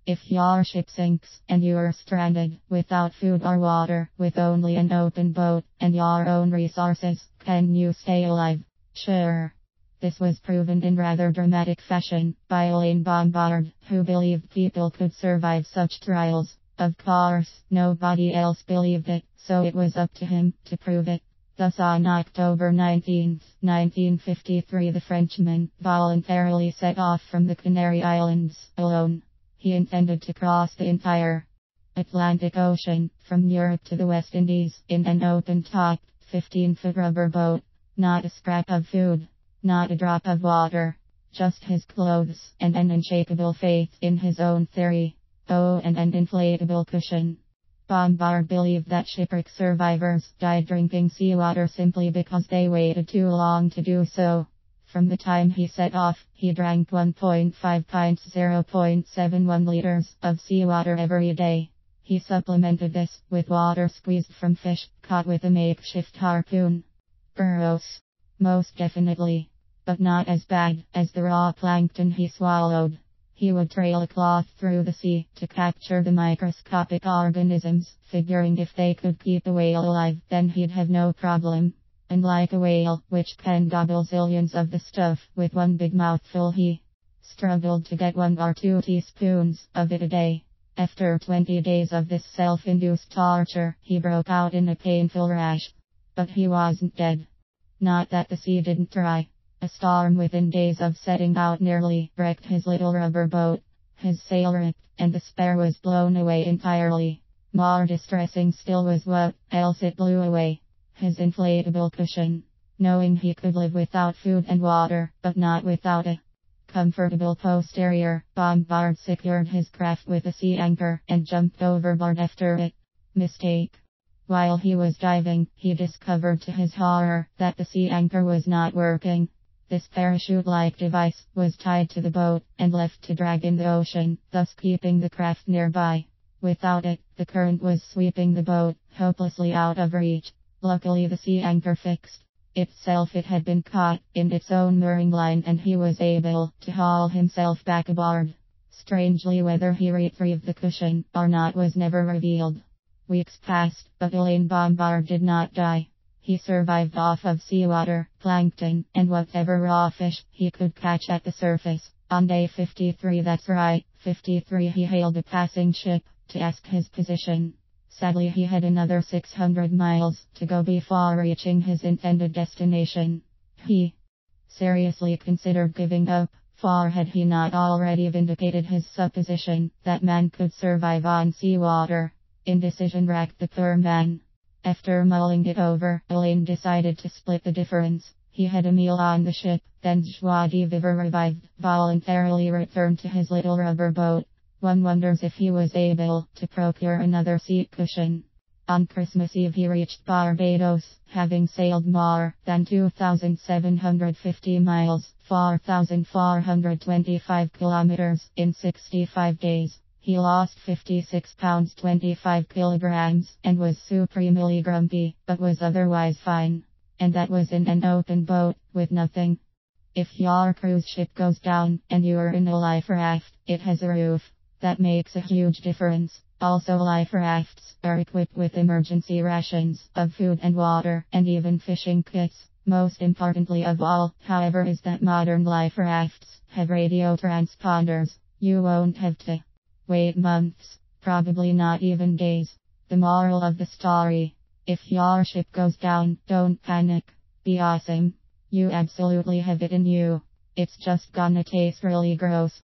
If your ship sinks and you are stranded without food or water, with only an open boat and your own resources, can you stay alive? Sure. This was proven in rather dramatic fashion by Elaine Bombard, who believed people could survive such trials. Of course, nobody else believed it, so it was up to him to prove it. Thus on October 19, 1953, the Frenchman voluntarily set off from the Canary Islands alone. He intended to cross the entire Atlantic Ocean, from Europe to the West Indies, in an open-top, 15-foot rubber boat. Not a scrap of food, not a drop of water, just his clothes and an unshakable faith in his own theory. Oh, and an inflatable cushion. Bombard believed that shipwreck survivors died drinking seawater simply because they waited too long to do so. From the time he set off, he drank 1.5 pints, 0.71 liters of seawater every day. He supplemented this with water squeezed from fish caught with a makeshift harpoon. Gross. Most definitely. But not as bad as the raw plankton he swallowed. He would trail a cloth through the sea to capture the microscopic organisms, figuring if they could keep a whale alive, then he'd have no problem. Unlike a whale, which can gobble zillions of the stuff with one big mouthful, he struggled to get 1 or 2 teaspoons of it a day. After 20 days of this self-induced torture, he broke out in a painful rash. But he wasn't dead. Not that the sea didn't try. A storm within days of setting out nearly wrecked his little rubber boat. His sail ripped, and the spare was blown away entirely. More distressing still was what else it blew away. His inflatable cushion. Knowing he could live without food and water, but not without a comfortable posterior, Bombard secured his craft with a sea anchor and jumped overboard after it. Mistake. While he was diving, he discovered to his horror that the sea anchor was not working. This parachute-like device was tied to the boat and left to drag in the ocean, thus keeping the craft nearby. Without it, the current was sweeping the boat hopelessly out of reach. Luckily, the sea anchor fixed itself. It had been caught in its own mooring line and he was able to haul himself back aboard. Strangely, whether he retrieved the cushion or not was never revealed. Weeks passed, but Elaine Bombard did not die. He survived off of seawater, plankton, and whatever raw fish he could catch at the surface. On day 53, that's right, 53, he hailed a passing ship to ask his position. Sadly, he had another 600 miles to go before reaching his intended destination. He seriously considered giving up, for had he not already vindicated his supposition that man could survive on seawater? Indecision racked the poor man. After mulling it over, Elaine decided to split the difference. He had a meal on the ship, then joie de vivre revived, voluntarily returned to his little rubber boat. One wonders if he was able to procure another seat cushion. On Christmas Eve he reached Barbados, having sailed more than 2,750 miles, 4,425 kilometers, in 65 days. He lost 56 pounds 25 kilograms, and was supremely grumpy, but was otherwise fine. And that was in an open boat, with nothing. If your cruise ship goes down, and you're in a life raft, it has a roof. That makes a huge difference. Also, life rafts are equipped with emergency rations of food and water, and even fishing kits. Most importantly of all, however, is that modern life rafts have radio transponders. You won't have to wait months, probably not even days. The moral of the story: if your ship goes down, don't panic. Be awesome. You absolutely have it in you. It's just gonna taste really gross.